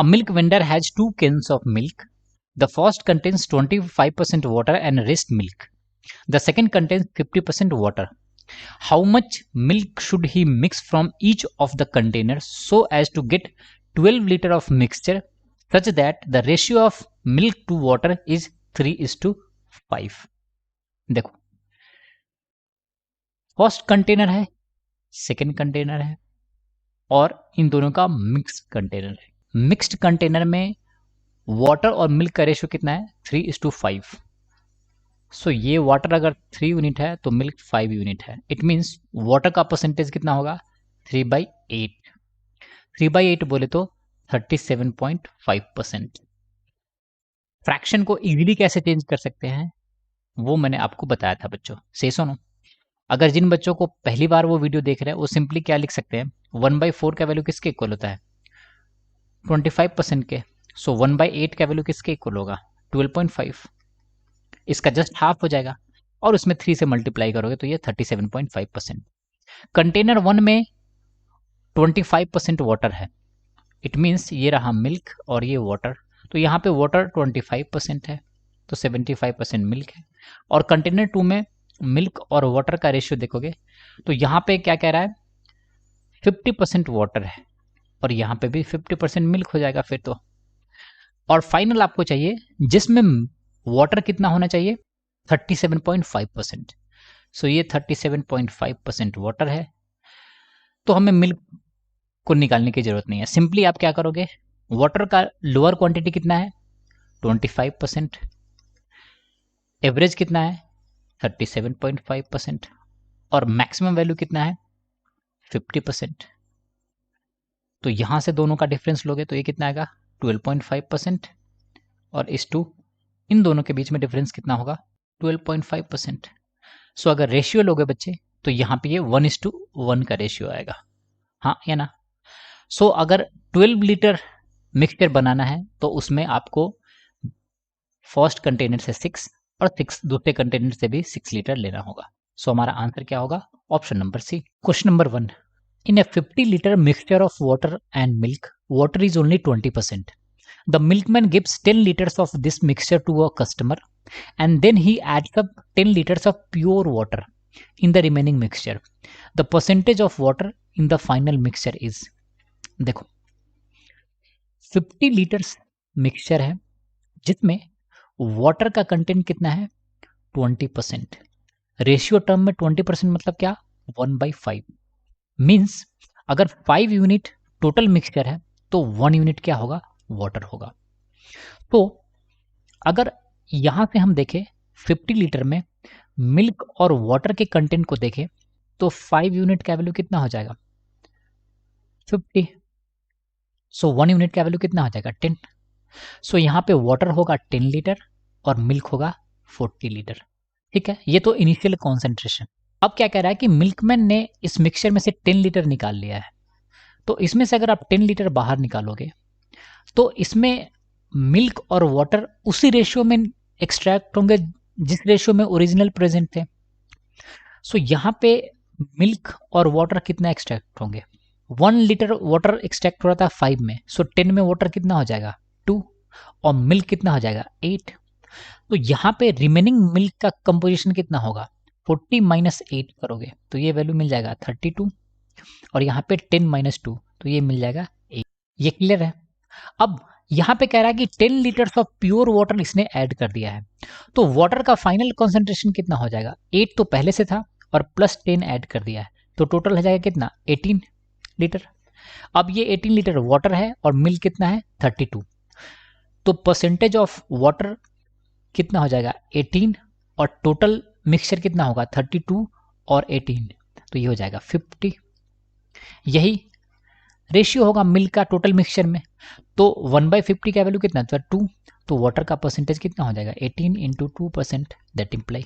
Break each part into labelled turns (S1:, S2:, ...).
S1: A milk vendor has 2 cans of milk. The first contains 25% water and rest milk. The second contains 50% water. How much milk should he mix from each of the containers so as to get 12 liter of mixture such that the ratio of milk to water is 3:5? देखो, first container है, second container है और इन दोनों का mix container है। Mixed container में water और milk का रेशियो कितना है? 3:5। सो ये वाटर अगर 3 यूनिट है तो मिल्क 5 यूनिट है। इट मीन्स वाटर का परसेंटेज कितना होगा? 3/8। 3/8 बोले तो 37.5%। फ्रैक्शन को इजीली कैसे चेंज कर सकते हैं वो मैंने आपको बताया था बच्चों, से सुनो। अगर जिन बच्चों को पहली बार वो वीडियो देख रहे हैं वो सिंपली क्या लिख सकते हैं? 1/4 का वैल्यू किसके इक्वल होता है? 25% के। सो 1/8 का वैल्यू किसके इक्वल होगा? 12.5। इसका जस्ट हाफ हो जाएगा और उसमें 3 से मल्टीप्लाई करोगे तो ये 37.5%। कंटेनर 1 में 25% वाटर है। इट मीन्स ये रहा मिल्क और ये वाटर, तो यहाँ पे वाटर 25% है तो 75% मिल्क है। और कंटेनर 2 में मिल्क और वाटर का रेशियो देखोगे तो यहाँ पे क्या कह रहा है? 50% वाटर है और यहाँ पे भी 50% मिल्क हो जाएगा फिर तो। और फाइनल आपको चाहिए जिसमें वाटर कितना होना चाहिए? 37.5%। सो ये 37.5% वाटर है तो हमें मिल्क को निकालने की जरूरत नहीं है। सिंपली आप क्या करोगे? वाटर का लोअर क्वांटिटी कितना है? 25%। एवरेज कितना है? 37.5%। और मैक्सिमम वैल्यू कितना है? 50%। तो यहां से दोनों का डिफरेंस लोगे तो ये कितना आएगा? 12.5%। और इस टू इन दोनों के बीच में डिफरेंस कितना होगा? 12.5%। सो अगर रेशियो लोगे बच्चे तो यहाँ पे ये 1:1 का रेशियो आएगा, हाँ या ना? सो अगर 12 लीटर मिक्सचर बनाना है तो उसमें आपको फर्स्ट कंटेनर से 6 और 6 दूसरे कंटेनर से भी 6 लीटर लेना होगा। सो हमारा आंसर क्या होगा? Option number C. Question number 1, in a 50 litre mixture of water and milk, water is only 20%. The milkman gives 10 liters of this mixture to a customer and then he adds up 10 liters of pure water in the remaining mixture. The percentage of water in the final mixture is, देखो 50 litres mixture है जिसमें water का content कितना है? 20%। Ratio term में 20% मतलब क्या? 1/5। Means अगर 5 यूनिट टोटल मिक्सचर है तो 1 यूनिट क्या होगा? वाटर होगा। तो अगर यहां से हम देखें 50 लीटर में मिल्क और वाटर के कंटेंट को देखें तो 5 यूनिट का वैल्यू कितना हो जाएगा? 50। सो 1 यूनिट का वैल्यू कितना हो जाएगा? 10। सो यहाँ पे वाटर होगा 10 लीटर और मिल्क होगा 40 लीटर। ठीक है, ये तो इनिशियल कॉन्सेंट्रेशन। अब क्या कह रहा है कि मिल्कमैन ने इस मिक्सचर में से 10 लीटर निकाल लिया है, तो इसमें से अगर आप 10 लीटर बाहर निकालोगे तो इसमें मिल्क और वाटर उसी रेशियो में एक्सट्रैक्ट होंगे जिस रेशियो में ओरिजिनल प्रेजेंट थे। सो यहाँ पे मिल्क और वाटर कितना एक्सट्रैक्ट होंगे? 1 लीटर वाटर एक्सट्रैक्ट हो रहा था 5 में, सो 10 में वाटर कितना हो जाएगा? 2 और मिल्क कितना हो जाएगा? 8। तो यहाँ पे रिमेनिंग मिल्क का कंपोजिशन कितना होगा? 40 - 8 करोगे तो ये वैल्यू मिल जाएगा 32 और यहाँ पे 10 - 2 तो ये मिल जाएगा 8। ये क्लियर है? अब यहां पे कह रहा है कि 10 लीटर्स ऑफ प्योर वाटर इसने ऐड कर दिया है, तो वाटर का फाइनल कंसंट्रेशन कितना हो जाएगा? 8 तो पहले से था और प्लस 10 ऐड कर दिया है तो टोटल हो जाएगा कितना? 18 लीटर। अब ये 18 लीटर वाटर है और मिल्क कितना है? 32। तो परसेंटेज ऑफ वाटर कितना हो जाएगा? 18 और टोटल मिक्सचर कितना होगा? 32 और 18 तो ये हो जाएगा 50। यही रेशियो होगा मिल्क का टोटल मिक्सचर में। तो 1/50 का वैल्यू कितना था? 2। तो वाटर का परसेंटेज कितना हो जाएगा? 18 × 2%, दैट इम्प्लाई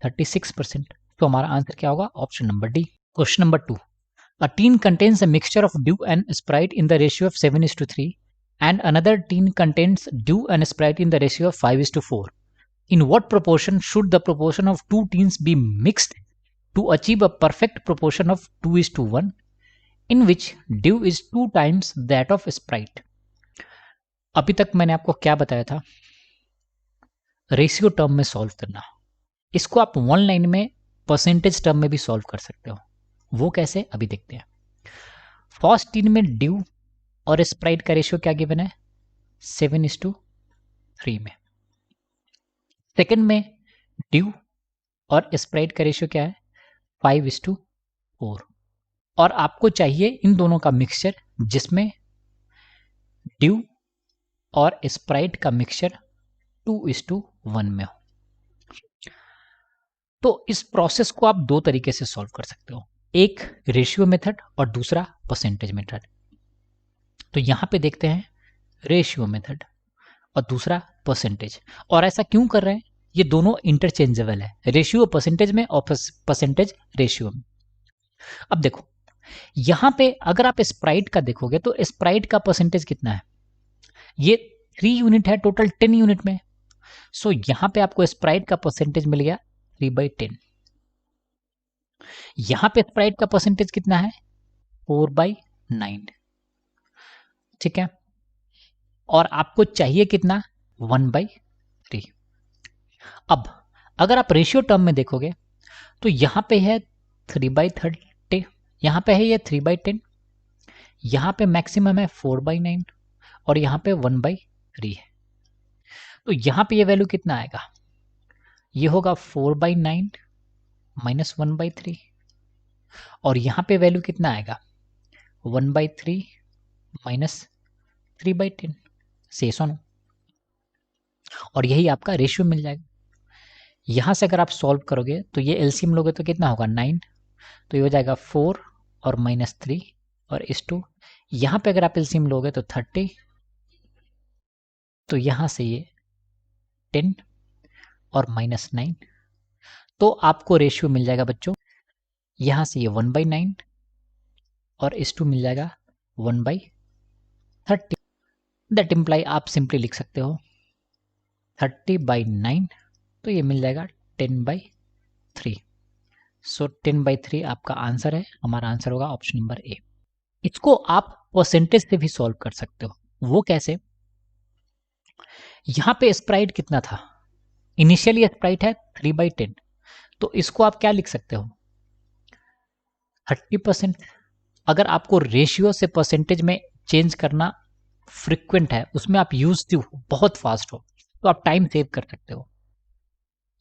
S1: 36%। तो हमारा आंसर क्या होगा? Option number D. Question number 2, a tin contains a mixture of due and Sprite in the ratio of 7:3 and another tin contains dew and sprite in the ratio of 5:4. In what proportion should the proportion of two tins be mixed to achieve a perfect proportion of 2:1 in which dew is 2 times that of sprite? अभी तक मैंने आपको क्या बताया था, ratio term में solve करना। इसको आप वन लाइन में परसेंटेज टर्म में भी सॉल्व कर सकते हो। वो कैसे, अभी देखते हैं। फर्स्ट इन में ड्यू और स्प्राइट का रेशियो क्या गिवन है, 7:3 में। सेकंड में ड्यू और स्प्राइट का रेशियो क्या है, 5:4। और आपको चाहिए इन दोनों का मिक्सचर जिसमें ड्यू और स्प्राइट का मिक्सचर 2:1 में हो। तो इस प्रोसेस को आप दो तरीके से सॉल्व कर सकते हो, एक रेशियो मेथड और दूसरा परसेंटेज मेथड। तो यहां पे देखते हैं रेशियो मेथड और दूसरा परसेंटेज। और ऐसा क्यों कर रहे हैं, ये दोनों इंटरचेंजेबल है, रेशियो परसेंटेज में और परसेंटेज रेशियो में। अब देखो यहां पे अगर आप स्प्राइट का देखोगे तो स्प्राइट का परसेंटेज कितना है, ये 3 यूनिट है टोटल 10 यूनिट में। सो यहां पे आपको स्प्राइट का परसेंटेज मिल गया 3/10। यहां पे स्प्राइट का परसेंटेज कितना है, 4/9। ठीक है, और आपको चाहिए कितना, 1/3। अब अगर आप रेशियो टर्म में देखोगे तो यहां पे है 3/30, यहां पे है ये 3/10, यहां पे मैक्सिमम है 4/9 और यहां पे 1/3 है। तो यहां पे ये वैल्यू कितना आएगा, ये होगा 4/9 माइनस 1/3 और यहां पे वैल्यू कितना आएगा, 1/3 माइनस 3/10 से सुनो, और यही आपका रेशियो मिल जाएगा। यहां से अगर आप सॉल्व करोगे तो ये एलसीएम लोगे तो कितना होगा, 9, तो ये हो जाएगा 4 और -3 और इस 2। यहां पे अगर आप एलसीएम लोगे तो 30, तो यहां से ये 10 और -9, तो आपको रेशियो मिल जाएगा बच्चों, यहां से ये 1/9 और इस 2 मिल जाएगा 1/30। दैट इम्प्लाई आप सिंपली लिख सकते हो 30/9, तो ये मिल जाएगा 10/3। सो 10/3 आपका आंसर है, हमारा आंसर होगा ऑप्शन नंबर ए। इसको आप परसेंटेज से भी सॉल्व कर सकते हो। वो कैसे, यहां पे स्प्राइट कितना था, इनिशियली स्प्राइट है 3/10, तो इसको आप क्या लिख सकते हो, 30%। अगर आपको रेशियो से परसेंटेज में चेंज करना फ्रिक्वेंट है, उसमें आप यूज हो, बहुत फास्ट हो, तो आप टाइम सेव कर सकते हो।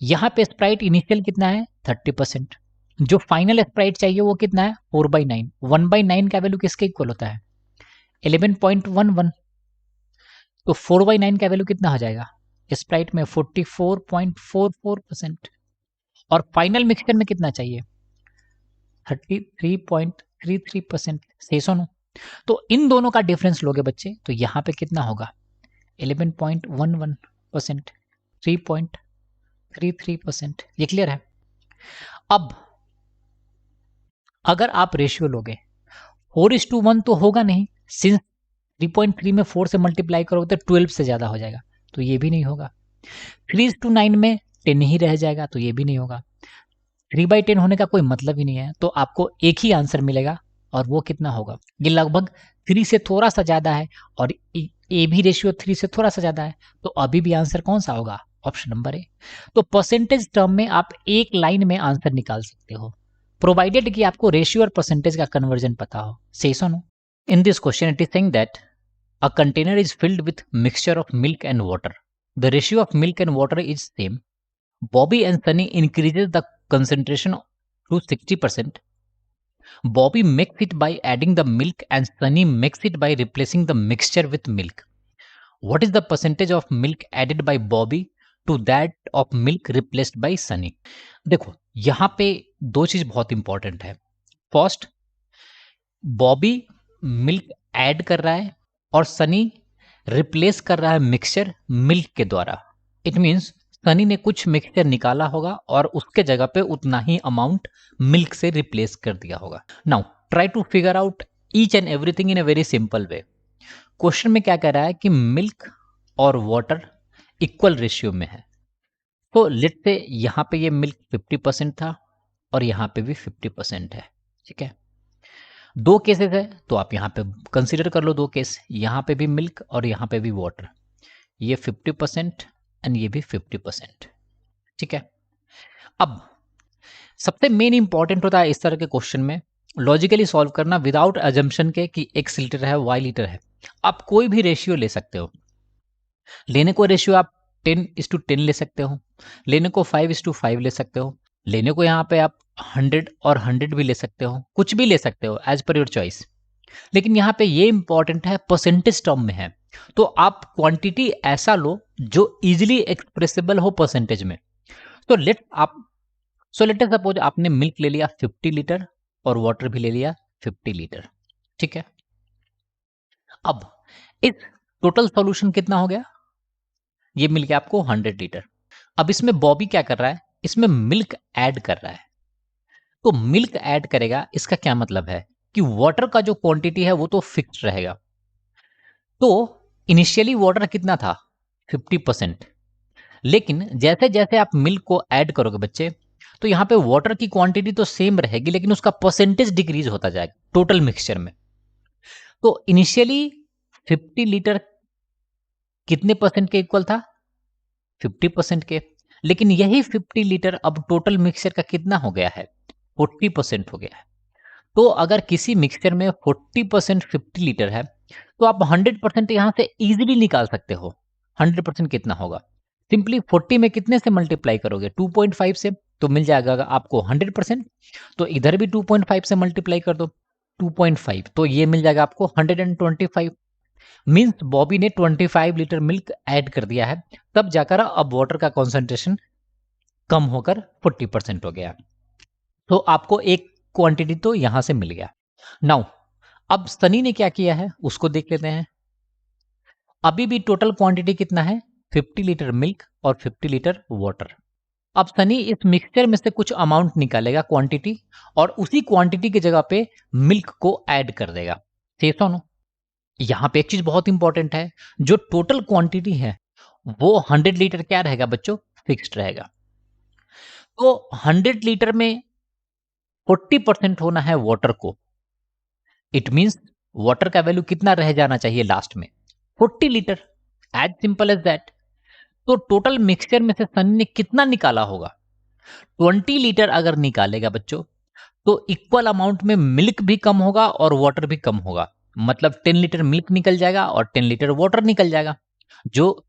S1: यहां पे स्प्राइट इनिशियल कितना है, 30%। जो फाइनल स्प्राइट चाहिए वो कितना है, 4/9। 1/9 का वैल्यू किसके इक्वल होता है, 11.11। तो 4/9 का वैल्यू कितना हो जाएगा, स्प्राइट में 44.44%। और फाइनल मिक्सचर में कितना चाहिए, 33.33% से सुनो। तो इन दोनों का डिफरेंस लोगे बच्चे तो यहां पे कितना होगा, 11.11%, 3.33%। ये क्लियर है। अब अगर आप रेशियो लोगे 4:1 तो होगा नहीं, सिंस 3.3 में 4 से मल्टीप्लाई करोगे तो 12 से ज्यादा हो जाएगा, तो ये भी नहीं होगा। 3:9 में 10 ही रह जाएगा, तो ये भी नहीं होगा। 3/10 होने का कोई मतलब ही नहीं है, तो आपको एक ही आंसर मिलेगा और वो कितना होगा, ये लगभग 3 से थोड़ा सा ज्यादा है और ए भी रेशियो 3 से थोड़ा सा ज्यादा है, तो अभी भी आंसर कौन सा होगा, ऑप्शन नंबर ए। तो परसेंटेज टर्म में आप एक लाइन में आंसर निकाल सकते हो, प्रोवाइडेड कि आपको रेशियो और परसेंटेज का कन्वर्जन पता हो। सही सुनो, in this question it is saying that a container is filled with mixture of milk and water. The ratio of milk and water is same. Bobby and Sunny increases the concentration to 60%. Bobby makes it by adding the milk and Sunny makes it by replacing the mixture with milk. What is the percentage of milk added by Bobby to that of milk replaced by Sunny? देखो यहाँ पे दो चीज बहुत important है। First, Bobby milk add कर रहा है और सनी रिप्लेस कर रहा है मिक्सचर मिल्क के द्वारा। इट मीन्स सनी ने कुछ मिक्सचर निकाला होगा और उसके जगह पे उतना ही अमाउंट मिल्क से रिप्लेस कर दिया होगा। Now try to figure out each and everything in a very simple way. Question में क्या कह रहा है कि मिल्क और वाटर इक्वल रेशियो में है, तो लेट से यहां पे ये मिल्क 50% था और यहां पे भी 50% है, ठीक है। दो केसेस है तो आप यहाँ पे कंसीडर कर लो दो केस, यहाँ पे भी मिल्क और यहाँ पे भी वाटर, ये 50% एंड ये भी 50%। ठीक है, अब सबसे मेन इंपॉर्टेंट होता है इस तरह के क्वेश्चन में लॉजिकली सॉल्व करना विदाउट अजम्पशन के कि x लीटर है y लीटर है। आप कोई भी रेशियो ले सकते हो, लेने को रेशियो आप 10:10 ले सकते हो, लेने को 5:5 ले सकते हो, लेने को यहाँ पे आप 100 और 100 भी ले सकते हो, कुछ भी ले सकते हो एज पर योर चॉइस। लेकिन यहाँ पे ये इंपॉर्टेंट है परसेंटेज टर्म में है, तो आप क्वांटिटी ऐसा लो जो इजिली एक्सप्रेसिबल हो परसेंटेज में। तो लेट सपोज आपने मिल्क ले लिया 50 लीटर और वाटर भी ले लिया 50 लीटर। ठीक है, अब इस टोटल सॉल्यूशन कितना हो गया, ये मिल गया आपको 100 लीटर। अब इसमें बॉबी क्या कर रहा है, इसमें मिल्क ऐड कर रहा है। तो मिल्क ऐड करेगा इसका क्या मतलब है कि वाटर का जो क्वांटिटी है वो तो फिक्स्ड रहेगा। तो इनिशियली वाटर कितना था 50%, लेकिन जैसे जैसे आप मिल्क को ऐड करोगे बच्चे, तो यहाँ पे वाटर की क्वांटिटी तो सेम रहेगी लेकिन उसका परसेंटेज डिक्रीज होता जाएगा टोटल मिक्सचर में। तो इनिशियली 50 लीटर कितने परसेंट के इक्वल था, 50% के, लेकिन यही 50 लीटर अब टोटल मिक्सचर का कितना हो गया है, 40% हो गया है। तो अगर किसी मिक्सचर में 40% 50 लीटर है तो आप 100% यहां से इजीली निकाल सकते हो। 100% कितना होगा, सिंपली 40 में कितने से मल्टीप्लाई करोगे, 2.5 से, तो मिल जाएगा आपको 100%। तो इधर भी 2.5 से मल्टीप्लाई कर दो, 2.5, तो ये मिल जाएगा आपको 125। मीन्स बॉबी ने 25 लीटर मिल्क ऐड कर दिया है, तब जाकर अब वाटर का कॉन्सेंट्रेशन कम होकर 40% हो गया। तो आपको एक क्वांटिटी तो यहां से मिल गया। नाउ अब सनी ने क्या किया है उसको देख लेते हैं। अभी भी टोटल क्वांटिटी कितना है, 50 लीटर मिल्क और 50 लीटर वाटर। अब सनी इस मिक्सचर में से कुछ अमाउंट निकालेगा क्वांटिटी, और उसी क्वांटिटी की जगह पे मिल्क को ऐड कर देगा। ठीक है, यहां पे एक चीज बहुत इंपॉर्टेंट है, जो टोटल क्वांटिटी है वो 100 लीटर क्या रहेगा बच्चों, फिक्स्ड रहेगा। तो 100 लीटर में 40% होना है वाटर को, इट मींस वाटर का वैल्यू कितना रह जाना चाहिए लास्ट में, 40 litre, as simple as that. तो टोटल मिक्सचर में से सनी ने कितना निकाला होगा, 20 लीटर अगर निकालेगा बच्चों, तो इक्वल अमाउंट में मिल्क भी कम होगा और वाटर भी कम होगा। मतलब 10 लीटर मिल्क निकल जाएगा और 10 लीटर वाटर निकल जाएगा। जो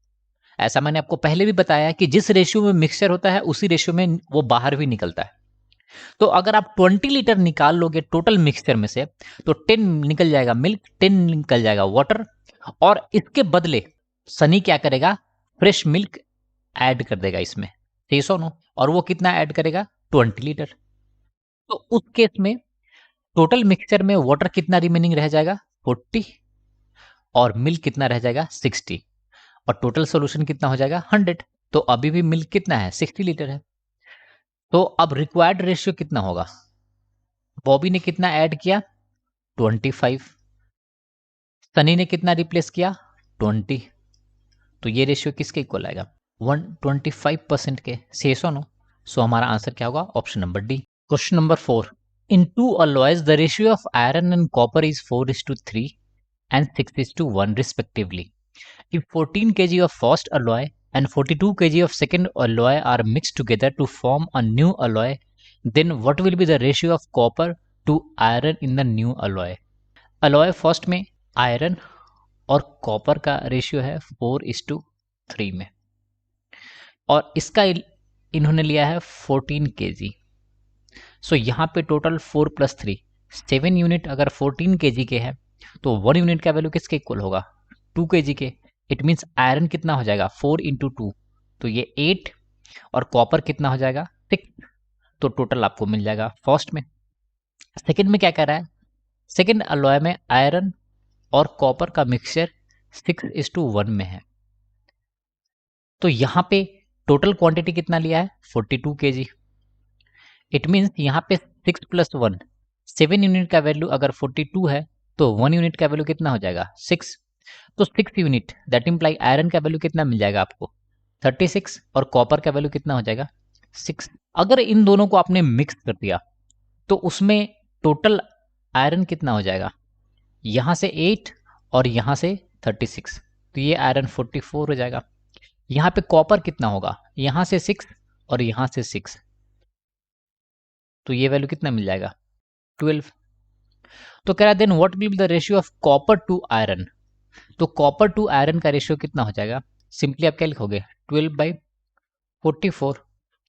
S1: ऐसा मैंने आपको पहले भी बताया कि जिस रेशियो में मिक्सचर होता है उसी रेशियो में वो बाहर भी निकलता है। तो अगर आप 20 लीटर निकाल लोगे टोटल मिक्सचर में से, तो 10 निकल जाएगा मिल्क, 10 निकल जाएगा वाटर, और इसके बदले सनी क्या करेगा, फ्रेश मिल्क ऐड कर देगा इसमें, ठीक है, और वो कितना ऐड करेगा, 20 लीटर। तो उस केस में टोटल मिक्सचर में वाटर कितना रिमेनिंग रह जाएगा, 40, और मिल्क कितना रह जाएगा, 60, और टोटल सोल्यूशन कितना हो जाएगा, 100। तो अभी भी मिल्क कितना है, 60 लीटर है। तो अब रिक्वायर्ड रेशियो कितना होगा, बॉबी ने कितना ऐड किया, 25, सनी ने कितना रिप्लेस किया, 20। तो ये रेशियो किसके इक्वल आएगा, 125% के। शेषो नो, सो हमारा आंसर क्या होगा, option number D. Question number 4, in two alloys the ratio of iron and copper is 4:3 and 6:1 respectively. If 14 kg of first alloy and 42 kg of second alloy are mixed together to form a new alloy, then what will be the ratio of copper to iron in the new alloy? alloy first में iron और copper का ratio है 4:3 में, और इसका इन्होंने लिया है 14 kg। सो यहाँ पे टोटल 4 + 3 7 यूनिट अगर 14 kg के हैं, तो 1 यूनिट का वैल्यू किसके इक्वल होगा, 2 kg के। इट मीन्स आयरन कितना हो जाएगा, 4 × 2, तो ये 8, और कॉपर कितना हो जाएगा, 6। तो टोटल आपको मिल जाएगा फर्स्ट में। सेकंड में क्या कह रहा है, सेकंड अलॉय में आयरन और कॉपर का मिक्सचर 6:1 में है। तो यहाँ पे टोटल क्वांटिटी कितना लिया है, 42 kg। इट मीन्स यहाँ पे 6 + 1 7 यूनिट का वैल्यू अगर 42 है, तो 1 यूनिट का वैल्यू कितना हो जाएगा, 6। तो 6 यूनिट, दैट इम्प्लाई आयरन का वैल्यू कितना मिल जाएगा आपको, 36, और कॉपर का वैल्यू कितना हो जाएगा, 6। अगर इन दोनों को आपने मिक्स कर दिया तो उसमें टोटल आयरन कितना हो जाएगा, यहाँ से 8 और यहाँ से 36, तो ये आयरन 44 हो जाएगा। यहाँ पे कॉपर कितना होगा, यहाँ से 6 और यहाँ से 6, तो ये वैल्यू कितना मिल जाएगा 12। तो कह रहा है then what will be the ratio of copper to iron, तो कॉपर टू आयरन का रेशियो कितना हो जाएगा, सिंपली आप क्या लिखोगे 12/44,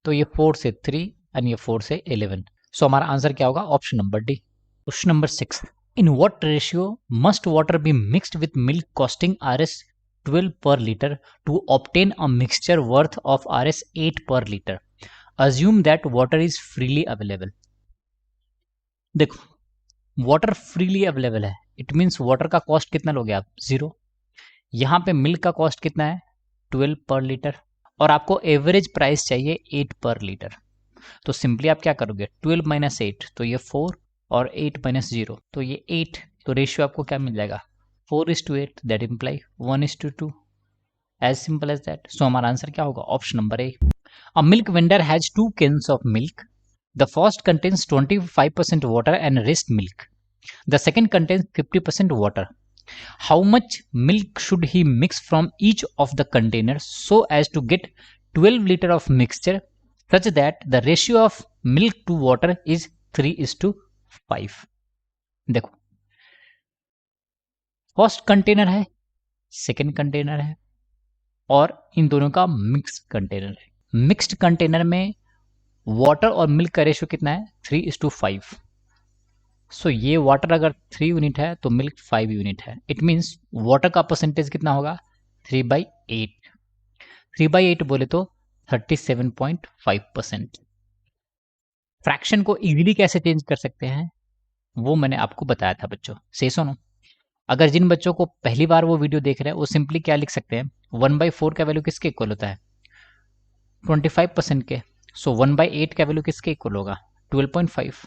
S1: तो ये 4 से 3 एंड ये 4 से 11, सो हमारा आंसर क्या होगा option number D. Question number 6, in what ratio must water be mixed with milk costing Rs 12 per liter to obtain a mixture worth of Rs 8 per liter, assume that water is freely available। देखो water freely available है, it means water का cost कितना लोगे आप 0। यहाँ पे milk का cost कितना है 12 पर लीटर, और आपको एवरेज प्राइस चाहिए 8 पर लीटर, तो सिंपली आप क्या करोगे 12 माइनस 8, तो ये 4 और 8 माइनस 0, तो ये 8, तो रेशियो आपको क्या मिल जाएगा 4:8, that imply 1:2, as simple as that. So हमारा आंसर क्या होगा option number A. A milk vendor has 2 cans of milk, the first contains 25% water and rest milk, the second contains 50% water, how much milk should he mix from each of the containers so as to get 12 liter of mixture such that the ratio of milk to water is 3:5। देखो first container है, second container है, और इन दोनों का mix container है। Mixed container में water और milk का रेशियो कितना है 3:5, सो ये वाटर अगर 3 यूनिट है तो मिल्क 5 यूनिट है, इट मीन्स वाटर का परसेंटेज कितना होगा 3/8, 3/8 बोले तो 37.5%। फ्रैक्शन को इजीली कैसे चेंज कर सकते हैं वो मैंने आपको बताया था बच्चों, से सुनो। अगर जिन बच्चों को पहली बार वो वीडियो देख रहे हैं वो सिंपली क्या लिख सकते हैं 1/4 का वैल्यू किसके इक्वल होता है 25% के, सो 1/8 का वैल्यू किसके इक्वल होगा 12.5,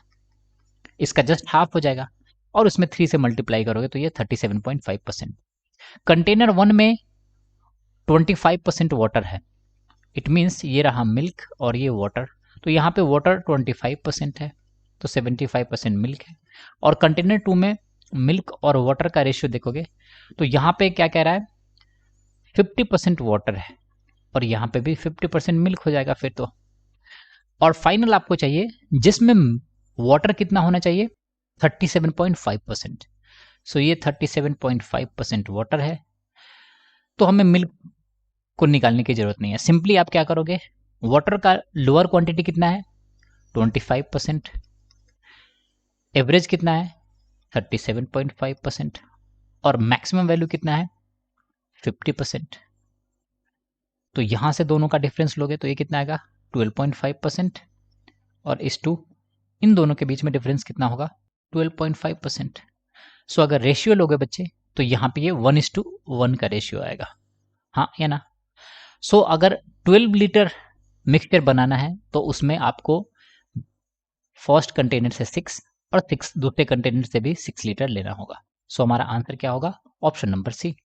S1: इसका जस्ट हाफ हो जाएगा और उसमें 3 से मल्टीप्लाई करोगे तो ये 37.5%। कंटेनर 1 में 25% वाटर है, इट मीन्स ये रहा मिल्क और ये वाटर, तो यहाँ पे वाटर 25% है तो 75% मिल्क है, और कंटेनर 2 में मिल्क और वाटर का रेशियो देखोगे तो यहाँ पे क्या कह रहा है 50% वाटर है और यहाँ पे भी 50% मिल्क हो जाएगा फिर तो। और फाइनल आपको चाहिए जिसमें वाटर कितना होना चाहिए 37.5%, सो ये 37.5% वाटर है, तो हमें मिल्क को निकालने की जरूरत नहीं है। सिंपली आप क्या करोगे वाटर का लोअर क्वांटिटी कितना है 25%, एवरेज कितना है 37.5%, और मैक्सिमम वैल्यू कितना है 50%, तो यहां से दोनों का डिफरेंस लोगे तो ये कितना आएगा 12.5%, और इस टू इन दोनों के बीच में डिफरेंस कितना होगा 12.5%। सो अगर रेशियो लोगे बच्चे तो यहाँ पे ये 1:1 का रेशियो आएगा, हाँ या ना। सो अगर 12 लीटर मिक्सचर बनाना है तो उसमें आपको फर्स्ट कंटेनर से 6 और 6 दूसरे कंटेनर से भी 6 लीटर लेना होगा। सो हमारा आंसर क्या होगा ऑप्शन नंबर सी।